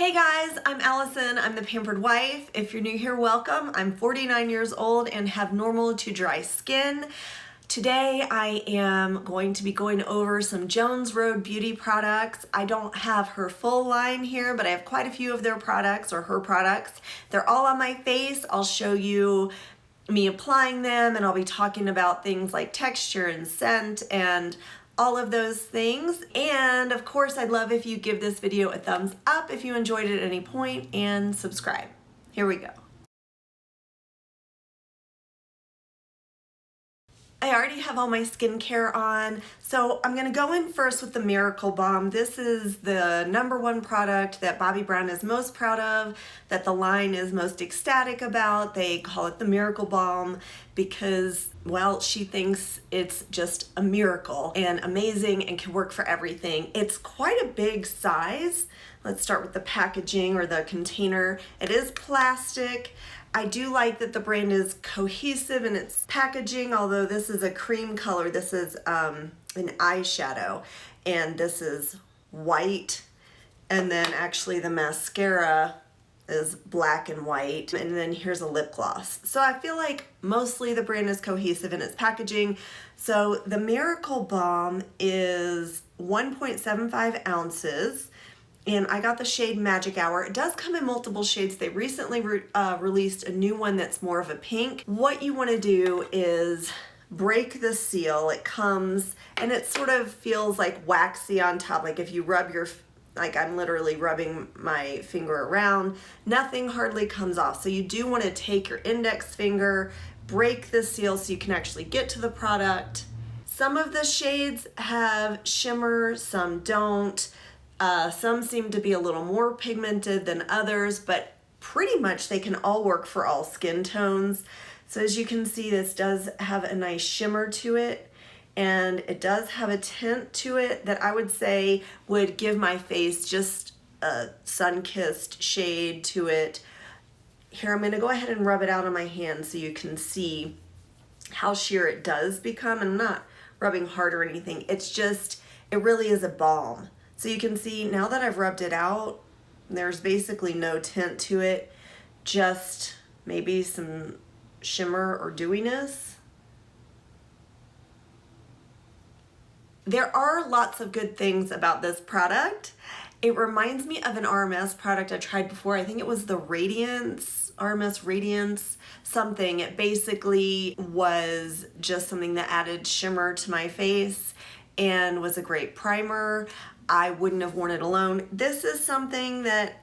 Hey guys, I'm Allison. I'm the Pampered Wife. If you're new here, welcome. I'm 49 years old and have normal to dry skin. Today I am going to be going over some Jones Road beauty products. I don't have her full line here, but I have quite a few of their products or her products. They're all on my face. I'll show you me applying them, and I'll be talking about things like texture and scent and all of those things. And of course, I'd love if you give this video a thumbs up if you enjoyed it at any point, and subscribe. Here we go. I already have all my skincare on, so I'm gonna go in first with the Miracle Balm. This is the #1 product that Bobbi Brown is most proud of, that the line is most ecstatic about. They call it the Miracle Balm because, well, she thinks it's just a miracle and amazing and can work for everything. It's quite a big size. Let's start with the packaging or the container. It is plastic. I do like that the brand is cohesive in its packaging, although this is a cream color. This is an eyeshadow, and this is white. And then actually the mascara is black and white. And then here's a lip gloss. So I feel like mostly the brand is cohesive in its packaging. So the Miracle Balm is 1.75 ounces. And I got the shade Magic Hour. It does come in multiple shades. They recently released a new one that's more of a pink. What you want to do is break the seal. It comes and it sort of feels like waxy on top. Like if you rub your, like I'm literally rubbing my finger around, nothing hardly comes off. So you do want to take your index finger, break the seal so you can actually get to the product. Some of the shades have shimmer, some don't. Some seem to be a little more pigmented than others, but pretty much they can all work for all skin tones. So as you can see, this does have a nice shimmer to it, and it does have a tint to it that I would say would give my face just a sun-kissed shade to it. Here, I'm going to go ahead and rub it out on my hand so you can see how sheer it does become. And I'm not rubbing hard or anything. It's just, it really is a balm. So you can see now that I've rubbed it out, there's basically no tint to it, just maybe some shimmer or dewiness. There are lots of good things about this product. It reminds me of an RMS product I tried before. I think it was the Radiance, RMS Radiance something. It basically was just something that added shimmer to my face and was a great primer. I wouldn't have worn it alone. This is something that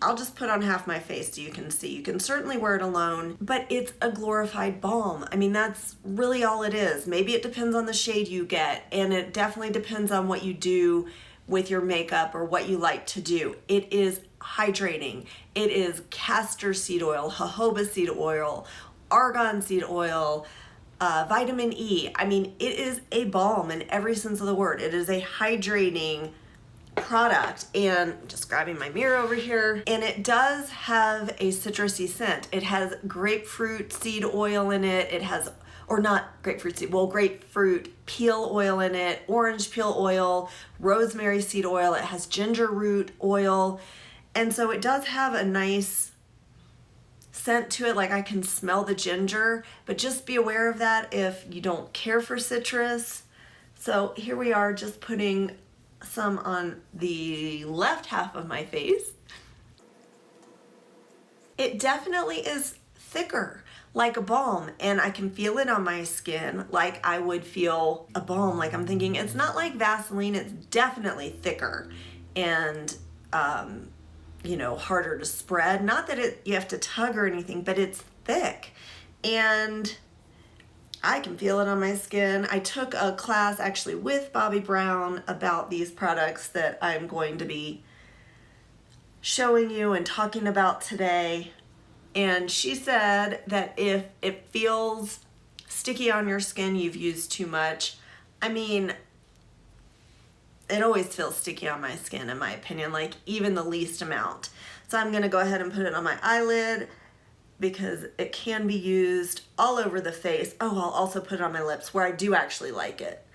I'll just put on half my face so you can see. You can certainly wear it alone, but it's a glorified balm. I mean, that's really all it is. Maybe it depends on the shade you get, and it definitely depends on what you do with your makeup or what you like to do. It is hydrating. It is castor seed oil, jojoba seed oil, argan seed oil, vitamin E. I mean, it is a balm in every sense of the word. It is a hydrating product. And I'm just grabbing my mirror over here, and it does have a citrusy scent. It has grapefruit seed oil in it. It has, or not grapefruit seed, well, grapefruit peel oil in it, orange peel oil, rosemary seed oil. It has ginger root oil. And so it does have a nice scent to it, like I can smell the ginger, but just be aware of that if you don't care for citrus. So here we are, just putting some on the left half of my face. It definitely is thicker, like a balm, and I can feel it on my skin like I would feel a balm. Like I'm thinking it's not like Vaseline, it's definitely thicker and you know, harder to spread. Not that you have to tug or anything, but it's thick and I can feel it on my skin. I took a class actually with Bobbi Brown about these products that I'm going to be showing you and talking about today. And she said that if it feels sticky on your skin, you've used too much. I mean, it always feels sticky on my skin, in my opinion, like even the least amount. So I'm gonna go ahead and put it on my eyelid because it can be used all over the face. Oh, I'll also put it on my lips where I do actually like it.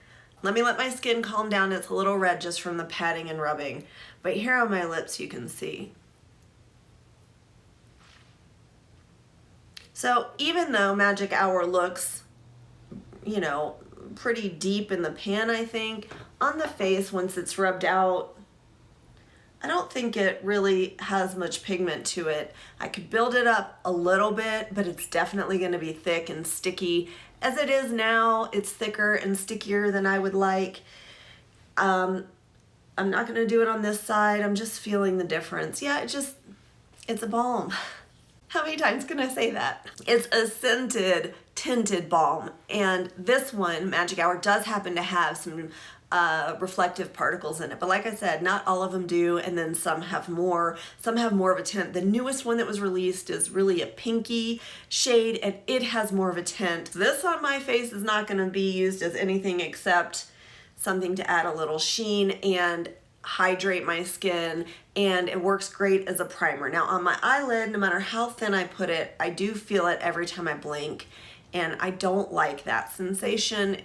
Let me let my skin calm down. It's a little red just from the patting and rubbing. But here on my lips you can see So even though Magic Hour looks, you know, pretty deep in the pan, I think, on the face, once it's rubbed out, I don't think it really has much pigment to it. I could build it up a little bit, but it's definitely going to be thick and sticky. As it is now, it's thicker and stickier than I would like. I'm not going to do it on this side. I'm just feeling the difference. Yeah, it's a balm. How many times can I say that? It's a scented, tinted balm. And this one, Magic Hour, does happen to have some reflective particles in it. But like I said, not all of them do, and then some have more. Some have more of a tint. The newest one that was released is really a pinky shade, and it has more of a tint. This on my face is not going to be used as anything except something to add a little sheen and hydrate my skin, and it works great as a primer. Now on my eyelid, no matter how thin I put it, I do feel it every time I blink, and I don't like that sensation.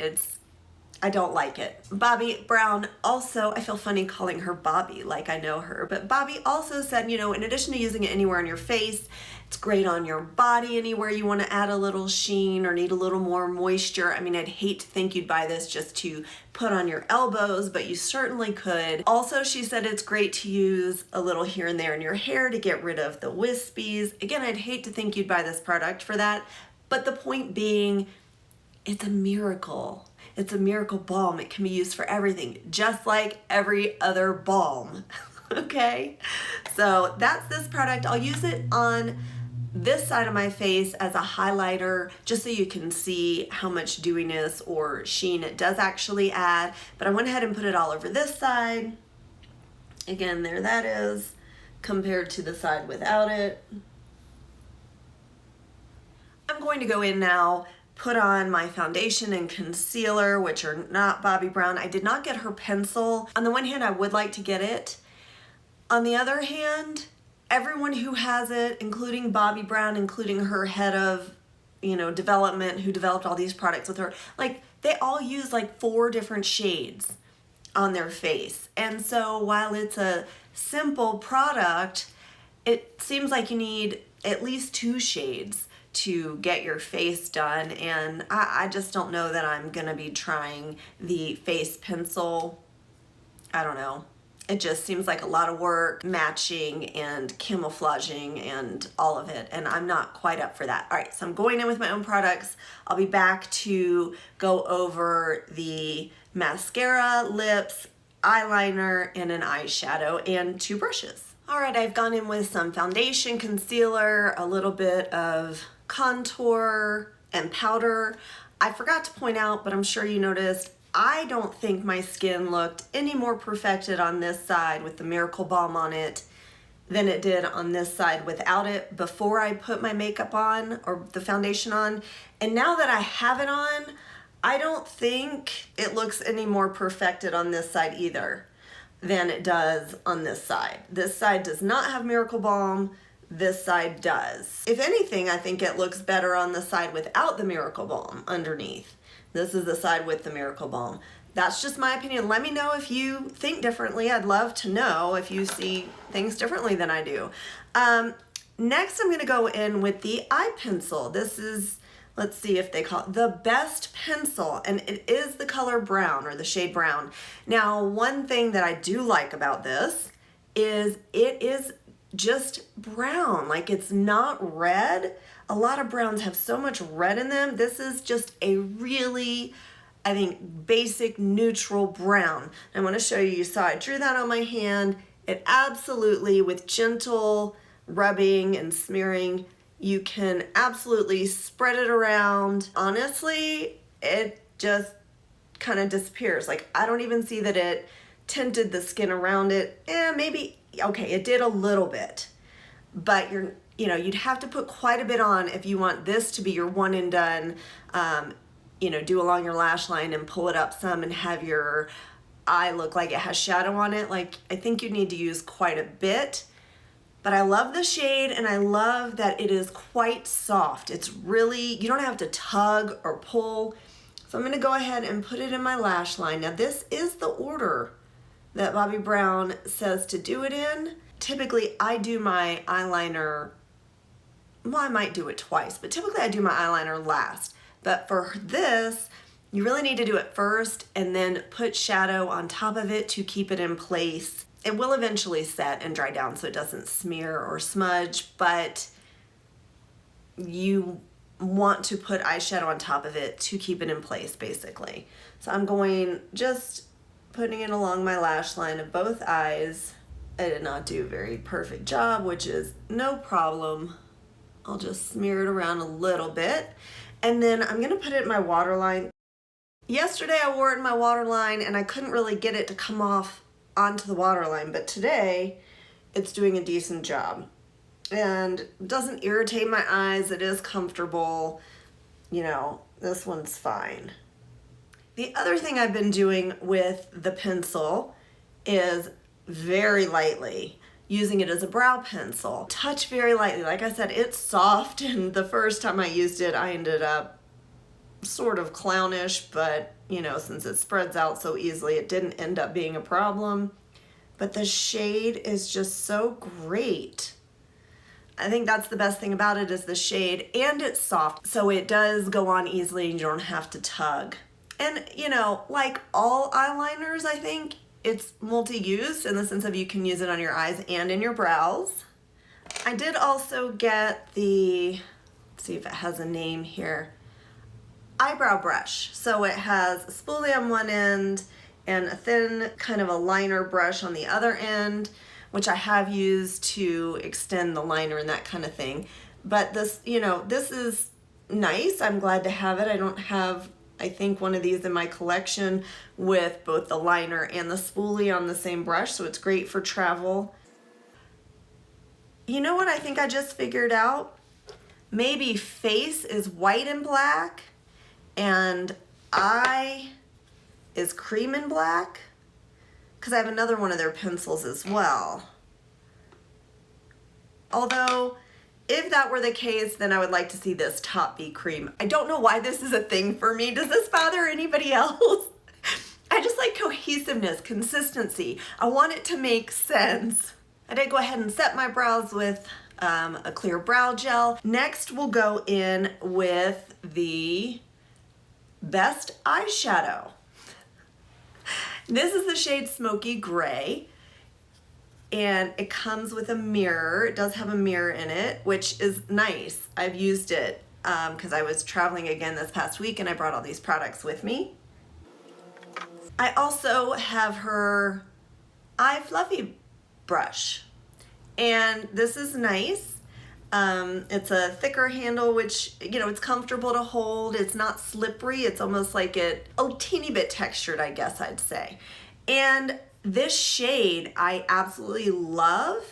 I don't like it. Bobbi Brown also, I feel funny calling her Bobbi like I know her, but Bobbi also said, you know, in addition to using it anywhere on your face, it's great on your body, anywhere you want to add a little sheen or need a little more moisture. I mean, I'd hate to think you'd buy this just to put on your elbows, but you certainly could. Also, she said it's great to use a little here and there in your hair to get rid of the wispies. Again, I'd hate to think you'd buy this product for that, but the point being, it's a miracle. It's a miracle balm. It can be used for everything, just like every other balm. Okay? So that's this product. I'll use it on this side of my face as a highlighter, just so you can see how much dewiness or sheen it does actually add. But I went ahead and put it all over this side. Again, there that is, compared to the side without it. I'm going to go in now, put on my foundation and concealer, which are not Bobbi Brown. I did not get her pencil. On the one hand, I would like to get it. On the other hand, everyone who has it, including Bobbi Brown, including her head of, you know, development, who developed all these products with her, like, they all use like 4 different shades on their face. And so while it's a simple product, it seems like you need at least 2 shades to get your face done, and I just don't know that I'm gonna be trying the face pencil. I don't know. It just seems like a lot of work matching and camouflaging and all of it, and I'm not quite up for that. All right, so I'm going in with my own products. I'll be back to go over the mascara, lips, eyeliner, and an eyeshadow, and 2 brushes. All right, I've gone in with some foundation, concealer, a little bit of contour and powder. I forgot to point out, but I'm sure you noticed, I don't think my skin looked any more perfected on this side with the Miracle Balm on it than it did on this side without it before I put my makeup on or the foundation on. And now that I have it on, I don't think it looks any more perfected on this side either than it does on this side. This side does not have Miracle Balm. This side does. If anything, I think it looks better on the side without the Miracle Balm underneath. This is the side with the Miracle Balm. That's just my opinion. Let me know if you think differently. I'd love to know if you see things differently than I do. Next, I'm gonna go in with the eye pencil. This is, let's see if they call it the Best Pencil, and it is the color brown, or the shade brown. Now, one thing that I do like about this is it is just brown, like it's not red. A lot of browns have so much red in them. This is just a really, I think, basic neutral brown. I want to show you, saw I drew that on my hand. It absolutely, with gentle rubbing and smearing, you can absolutely spread it around. Honestly, it just kind of disappears. Like, I don't even see that it tinted the skin around it. Maybe, okay, it did a little bit, but you'd have to put quite a bit on if you want this to be your one and done, do along your lash line and pull it up some and have your eye look like it has shadow on it. Like, I think you need to use quite a bit, but I love the shade and I love that it is quite soft. It's really, you don't have to tug or pull. So I'm gonna go ahead and put it in my lash line. Now this is the order that Bobbi Brown says to do it in. Typically I do my eyeliner well, I might do it twice, but typically I do my eyeliner last. But for this, you really need to do it first and then put shadow on top of it to keep it in place. It will eventually set and dry down so it doesn't smear or smudge, but you want to put eyeshadow on top of it to keep it in place, basically. So I'm going just putting it along my lash line of both eyes. I did not do a very perfect job, which is no problem. I'll just smear it around a little bit. And then I'm gonna put it in my waterline. Yesterday I wore it in my waterline and I couldn't really get it to come off onto the waterline, but today it's doing a decent job. And it doesn't irritate my eyes, it is comfortable. You know, this one's fine. The other thing I've been doing with the pencil is very lightly using it as a brow pencil. Touch very lightly. Like I said, it's soft, and the first time I used it, I ended up sort of clownish, but you know, since it spreads out so easily, it didn't end up being a problem. But the shade is just so great. I think that's the best thing about it is the shade, and it's soft, so it does go on easily and you don't have to tug. And you know, like all eyeliners, I think it's multi-use in the sense of you can use it on your eyes and in your brows. I did also get the, let's see if it has a name here, eyebrow brush. So it has a spoolie on one end and a thin kind of a liner brush on the other end, which I have used to extend the liner and that kind of thing. But this, you know, this is nice. I'm glad to have it. I don't have, I think, one of these in my collection with both the liner and the spoolie on the same brush, so it's great for travel. You know what I think I just figured out? Maybe face is white and black and eye is cream and black, because I have another one of their pencils as well. Although, if that were the case, then I would like to see this top be cream. I don't know why this is a thing for me. Does this bother anybody else? I just like cohesiveness, consistency. I want it to make sense. I did go ahead and set my brows with a clear brow gel. Next, we'll go in with the best eyeshadow. This is the shade Smoky Gray. And it comes with a mirror. It does have a mirror in it, which is nice. I've used it because I was traveling again this past week and I brought all these products with me. I also have her eye fluffy brush, and this is nice. It's a thicker handle, which, you know, it's comfortable to hold. It's not slippery. It's almost like a teeny bit textured, I guess I'd say. And this shade I absolutely love.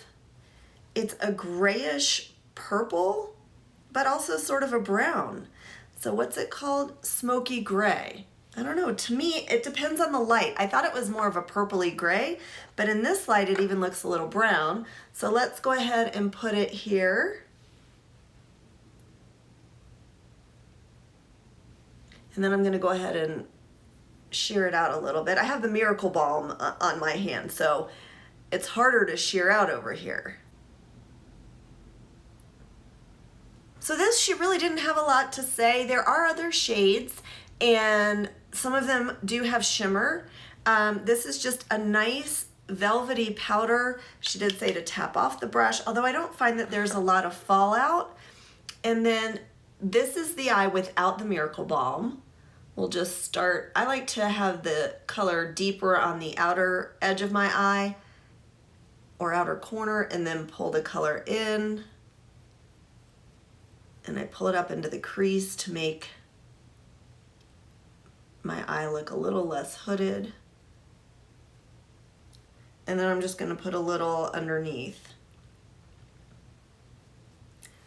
It's a grayish purple, but also sort of a brown. So what's it called? Smoky Gray. I don't know, to me, it depends on the light. I thought it was more of a purpley gray, but in this light, it even looks a little brown. So let's go ahead and put it here. And then I'm gonna go ahead and shear it out a little bit. I have the Miracle Balm on my hand, so it's harder to shear out over here. So this, she really didn't have a lot to say. There are other shades, and some of them do have shimmer. This is just a nice velvety powder. She did say to tap off the brush, although I don't find that there's a lot of fallout. And then this is the eye without the Miracle Balm. We'll just start, I like to have the color deeper on the outer edge of my eye or outer corner, and then pull the color in. And I pull it up into the crease to make my eye look a little less hooded. And then I'm just gonna put a little underneath.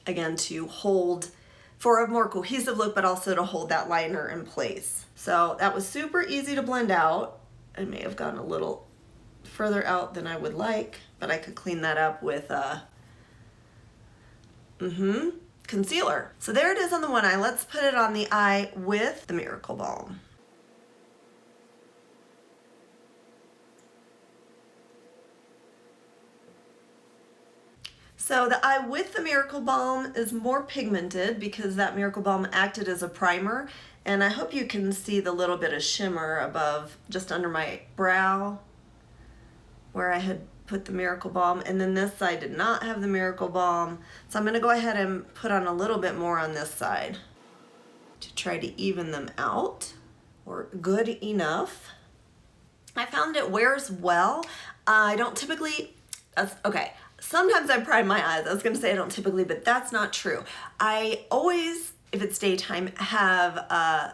Again, to hold, for a more cohesive look, but also to hold that liner in place. So that was super easy to blend out. I may have gone a little further out than I would like, but I could clean that up with concealer. So there it is on the one eye. Let's put it on the eye with the Miracle Balm. So the eye with the Miracle Balm is more pigmented because that Miracle Balm acted as a primer, and I hope you can see the little bit of shimmer above, just under my brow where I had put the Miracle Balm, and then this side did not have the Miracle Balm. So I'm gonna go ahead and put on a little bit more on this side to try to even them out, or good enough. I found it wears well. I don't typically, okay, sometimes I prime my eyes. I was gonna say I don't typically, but that's not true. I always, if it's daytime, have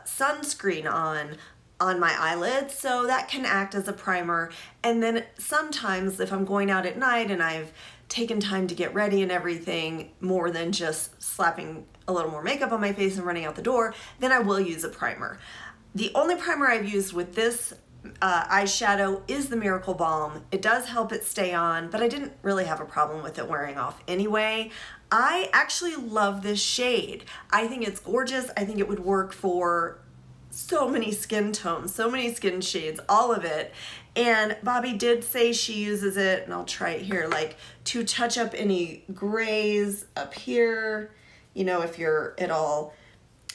sunscreen on my eyelids, so that can act as a primer. And then sometimes if I'm going out at night and I've taken time to get ready and everything, more than just slapping a little more makeup on my face and running out the door, then I will use a primer. The only primer I've used with this eyeshadow is the Miracle Balm. It does help it stay on, but I didn't really have a problem with it wearing off anyway. I actually love this shade. I think it's gorgeous. I think it would work for so many skin tones, so many skin shades, all of it. And Bobby did say she uses it, and I'll try it here, like to touch up any grays up here, you know, if you're at all,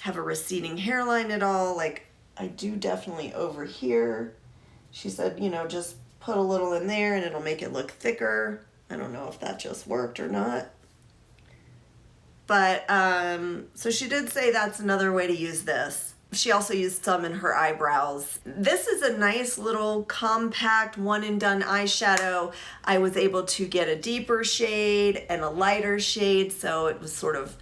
have a receding hairline at all, like I do definitely over here. She said, you know, just put a little in there and it'll make it look thicker. I don't know if that just worked or not. But, so she did say that's another way to use this. She also used some in her eyebrows. This is a nice little compact one and done eyeshadow. I was able to get a deeper shade and a lighter shade, so it was sort of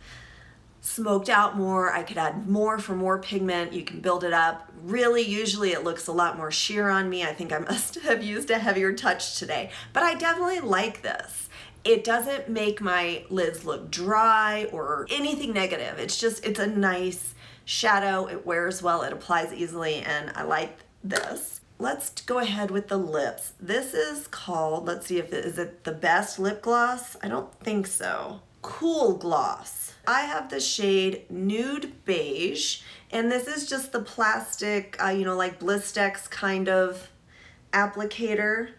smoked out more. I could add more for more pigment. You can build it up. Really, usually it looks a lot more sheer on me. I think I must have used a heavier touch today, but I definitely like this. It doesn't make my lids look dry or anything negative. It's just, it's a nice shadow. It wears well, it applies easily, and I like this. Let's go ahead with the lips. This is called, let's see if is it the Best Lip Gloss? I don't think so. Cool Gloss. I have the shade Nude Beige, and this is just the plastic, you know, like Blistex kind of applicator.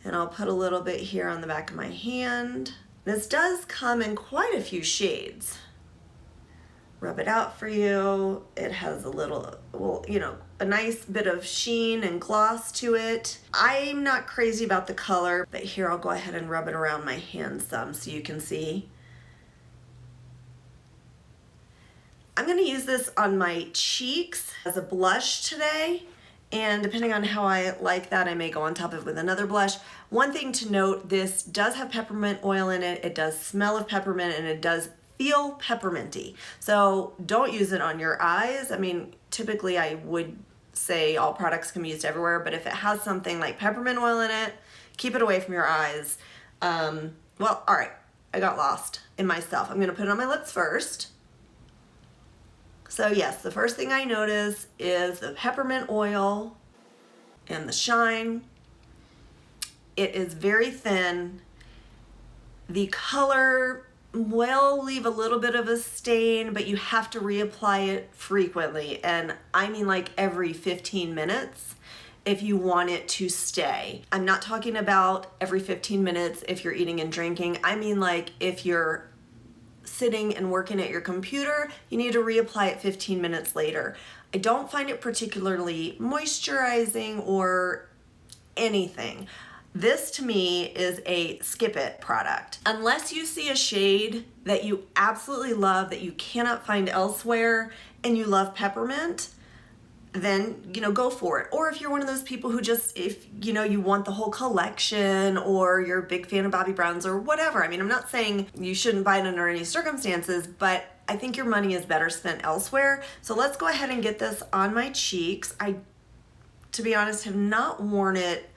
And I'll put a little bit here on the back of my hand. This does come in quite a few shades. Rub it out for you. It has a little, well, you know, a nice bit of sheen and gloss to it. I'm not crazy about the color, but here I'll go ahead and rub it around my hand some so you can see. I'm gonna use this on my cheeks as a blush today, and depending on how I like that, I may go on top of it with another blush. One thing to note, this does have peppermint oil in it. It does smell of peppermint, and it does feel pepperminty. So don't use it on your eyes. I mean, typically I would say all products can be used everywhere, but if it has something like peppermint oil in it, keep it away from your eyes. Well, all right, I got lost in myself. I'm gonna put it on my lips first. So yes, the first thing I notice is the peppermint oil and the shine. It is very thin. The color will leave a little bit of a stain, but you have to reapply it frequently. And I mean like every 15 minutes if you want it to stay. I'm not talking about every 15 minutes if you're eating and drinking. I mean like if you're sitting and working at your computer, you need to reapply it 15 minutes later. I don't find it particularly moisturizing or anything. This to me is a skip it product. Unless you see a shade that you absolutely love that you cannot find elsewhere and you love peppermint, then, you know, go for it. Or if you're one of those people who just, if, you know, you want the whole collection or you're a big fan of Bobbi Brown's or whatever. I mean, I'm not saying you shouldn't buy it under any circumstances, but I think your money is better spent elsewhere. So let's go ahead and get this on my cheeks. I, to be honest, have not worn it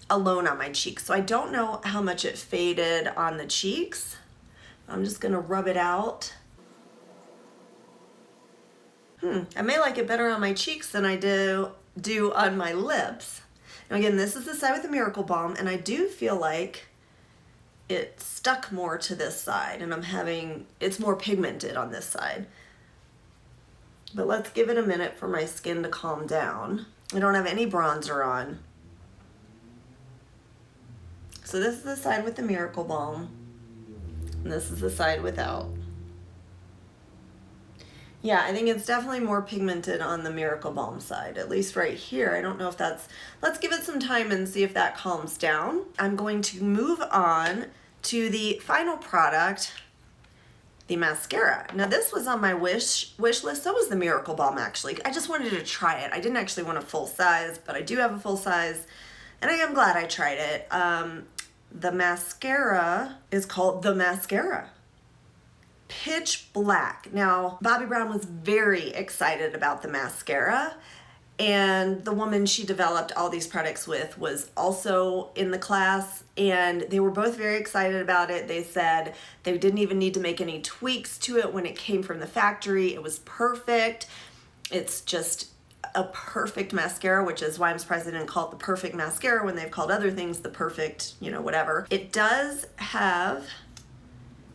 alone on my cheeks, so I don't know how much it faded on the cheeks. I'm just gonna rub it out. I may like it better on my cheeks than I do on my lips. Now again, this is the side with the Miracle Balm, and I do feel like it stuck more to this side, and it's more pigmented on this side. But let's give it a minute for my skin to calm down. I don't have any bronzer on. So this is the side with the Miracle Balm. And this is the side without. Yeah, I think it's definitely more pigmented on the Miracle Balm side, at least right here. I don't know if that's, let's give it some time and see if that calms down. I'm going to move on to the final product, the mascara. Now this was on my wish list, so was the Miracle Balm actually. I just wanted to try it. I didn't actually want a full size, but I do have a full size, and I am glad I tried it. The mascara is called the Mascara. Pitch Black. Now, Bobbi Brown was very excited about the mascara, and the woman she developed all these products with was also in the class, and they were both very excited about it. They said they didn't even need to make any tweaks to it when it came from the factory. It was perfect. It's just a perfect mascara, which is why I'm surprised they didn't call it the perfect mascara when they've called other things the perfect, you know, whatever. It does have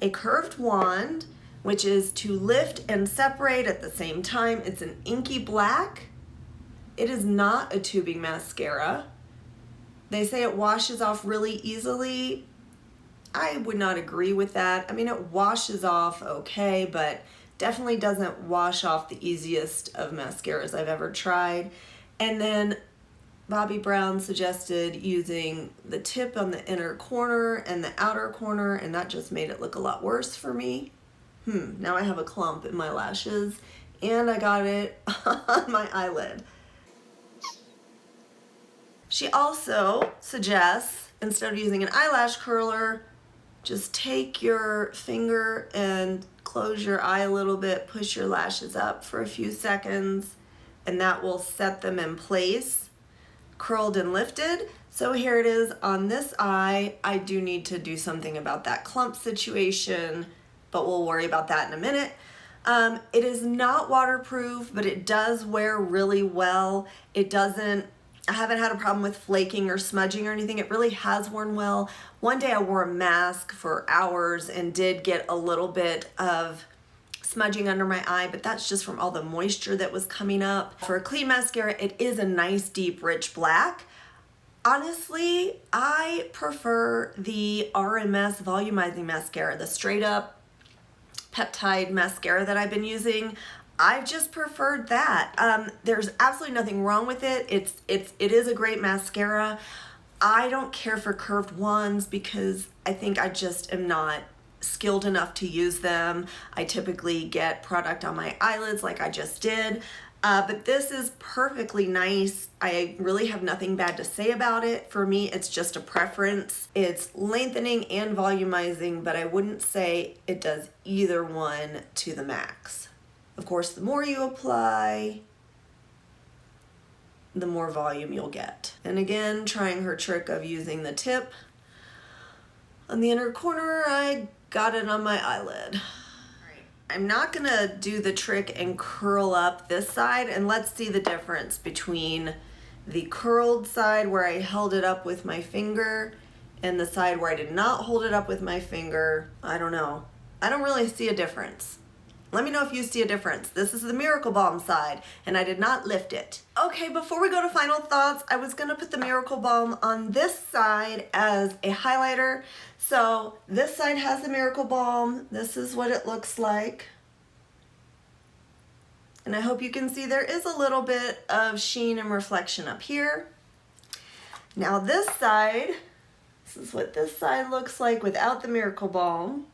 a curved wand, which is to lift and separate at the same time. It's an inky black. It is not a tubing mascara. They say it washes off really easily. I would not agree with that. I mean, it washes off okay, but definitely doesn't wash off the easiest of mascaras I've ever tried. And then Bobbi Brown suggested using the tip on the inner corner and the outer corner, and that just made it look a lot worse for me. Now I have a clump in my lashes, and I got it on my eyelid. She also suggests, instead of using an eyelash curler, just take your finger and close your eye a little bit, push your lashes up for a few seconds, and that will set them in place, curled and lifted. So here it is on this eye. I do need to do something about that clump situation, but we'll worry about that in a minute. It is not waterproof, but it does wear really well. I haven't had a problem with flaking or smudging or anything. It really has worn well. One day I wore a mask for hours and did get a little bit of smudging under my eye, but that's just from all the moisture that was coming up. For a clean mascara, it is a nice, deep, rich black. Honestly, I prefer the RMS Volumizing Mascara, the straight up peptide mascara that I've been using. I've just preferred that. There's absolutely nothing wrong with it. It is a great mascara. I don't care for curved ones because I think I just am not skilled enough to use them. I typically get product on my eyelids like I just did. But this is perfectly nice. I really have nothing bad to say about it. For me, it's just a preference. It's lengthening and volumizing, but I wouldn't say it does either one to the max. Of course, the more you apply, the more volume you'll get. And again, trying her trick of using the tip on the inner corner, I got it on my eyelid. I'm not gonna do the trick and curl up this side, and let's see the difference between the curled side where I held it up with my finger and the side where I did not hold it up with my finger. I don't know. I don't really see a difference. Let me know if you see a difference. This is the Miracle Balm side, and I did not lift it. Okay, before we go to final thoughts, I was gonna put the Miracle Balm on this side as a highlighter. So this side has the Miracle Balm. This is what it looks like. And I hope you can see there is a little bit of sheen and reflection up here. Now this side, this is what this side looks like without the Miracle Balm.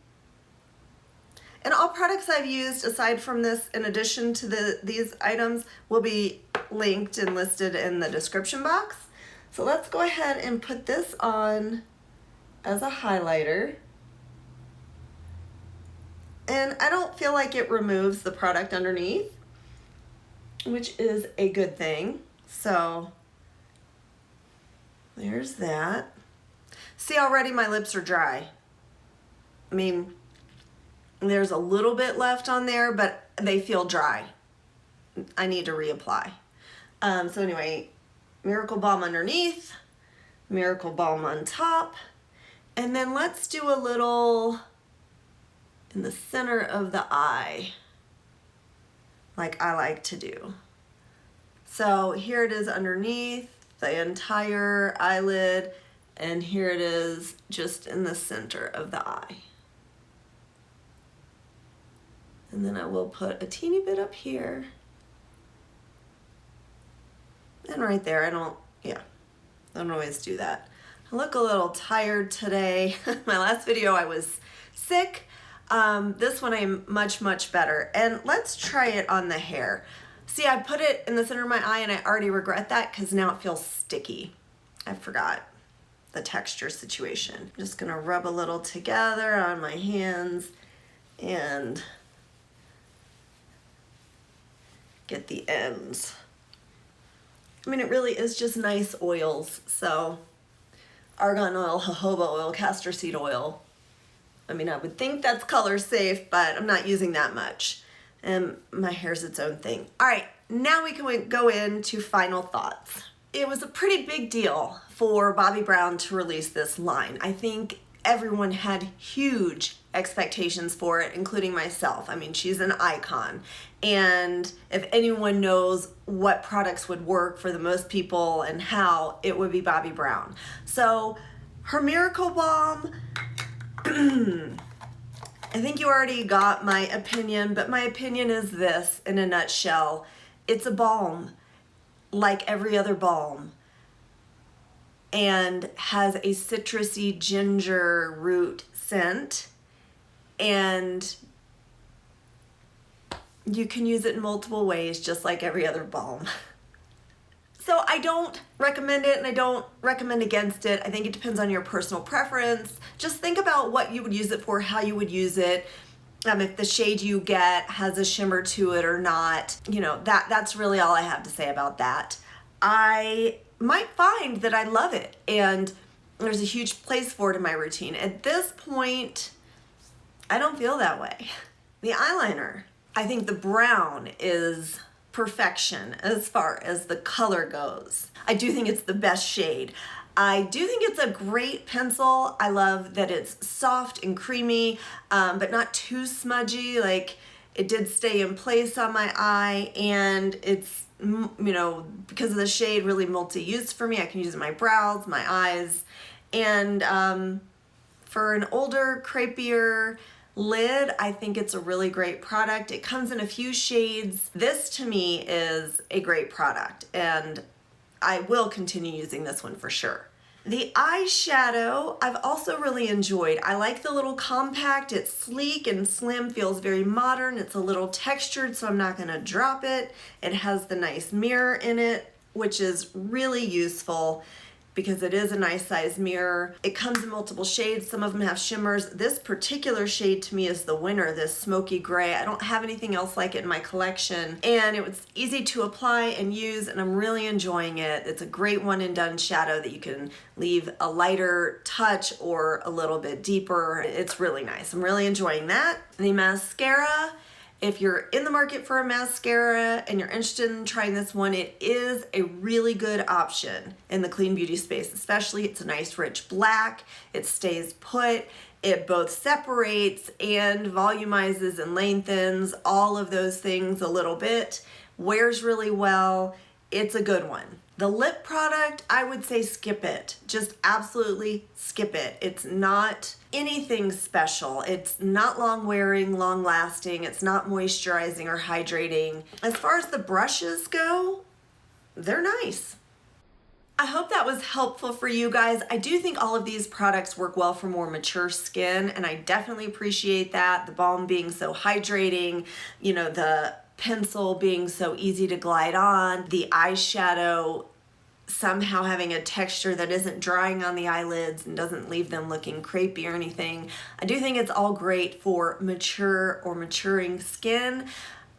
And all products I've used aside from this, in addition to these items, will be linked and listed in the description box. So let's go ahead and put this on as a highlighter. And I don't feel like it removes the product underneath, which is a good thing. So there's that. See, already my lips are dry. I mean, there's a little bit left on there, but they feel dry. I need to reapply. So anyway, Miracle Balm underneath, Miracle Balm on top, and then let's do a little in the center of the eye, like I like to do. So here it is underneath the entire eyelid, and here it is just in the center of the eye. And then I will put a teeny bit up here. And right there, I don't always do that. I look a little tired today. My last video I was sick. This one I'm much, much better. And let's try it on the hair. See, I put it in the center of my eye and I already regret that because now it feels sticky. I forgot the texture situation. I'm just gonna rub a little together on my hands and get the ends. I mean, it really is just nice oils. So argan oil, jojoba oil, castor seed oil. I mean, I would think that's color safe, but I'm not using that much. And my hair's its own thing. All right, now we can go into final thoughts. It was a pretty big deal for Bobbi Brown to release this line. I think everyone had huge expectations for it, including myself. I mean, she's an icon. And if anyone knows what products would work for the most people and how, it would be Bobbi Brown. So her Miracle Balm, I think you already got my opinion, but my opinion is this in a nutshell. It's a balm like every other balm and has a citrusy ginger root scent, and you can use it in multiple ways just like every other balm. So I don't recommend it and I don't recommend against it. I think it depends on your personal preference. Just think about what you would use it for, how you would use it, if the shade you get has a shimmer to it or not. You know, that's really all I have to say about that. I might find that I love it and there's a huge place for it in my routine. At this point, I don't feel that way. The eyeliner, I think the brown is perfection as far as the color goes. I do think it's the best shade. I do think it's a great pencil. I love that it's soft and creamy, but not too smudgy. Like, it did stay in place on my eye, and it's, you know, because of the shade, really multi-use for me. I can use it in my brows, my eyes, and for an older, crepier lid, I think it's a really great product. It comes in a few shades. This to me is a great product, and I will continue using this one for sure. The eyeshadow, I've also really enjoyed. I like the little compact. It's sleek and slim, feels very modern. It's a little textured, so I'm not gonna drop it. It has the nice mirror in it, which is really useful because it is a nice size mirror. It comes in multiple shades. Some of them have shimmers. This particular shade to me is the winner, this smoky gray. I don't have anything else like it in my collection. And it was easy to apply and use, and I'm really enjoying it. It's a great one and done shadow that you can leave a lighter touch or a little bit deeper. It's really nice. I'm really enjoying that. The mascara, if you're in the market for a mascara and you're interested in trying this one, it is a really good option in the clean beauty space. Especially, it's a nice rich black, it stays put, it both separates and volumizes and lengthens, all of those things a little bit, wears really well. It's a good one. The lip product, I would say skip it. Just absolutely skip it. It's not anything special. It's not long wearing, long lasting. It's not moisturizing or hydrating. As far as the brushes go, they're nice. I hope that was helpful for you guys. I do think all of these products work well for more mature skin, and I definitely appreciate that. The balm being so hydrating, you know, the pencil being so easy to glide on, the eyeshadow somehow having a texture that isn't drying on the eyelids and doesn't leave them looking crepey or anything. I do think it's all great for mature or maturing skin.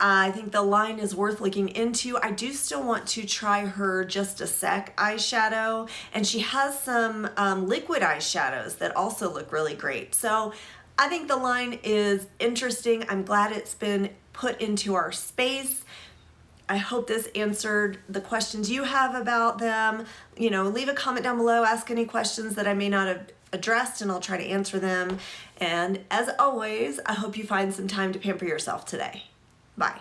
I think the line is worth looking into. I do still want to try her Just a Sec eyeshadow, and she has some liquid eyeshadows that also look really great. So I think the line is interesting. I'm glad it's been put into our space. I hope this answered the questions you have about them. You know, leave a comment down below, ask any questions that I may not have addressed, and I'll try to answer them. And as always, I hope you find some time to pamper yourself today. Bye.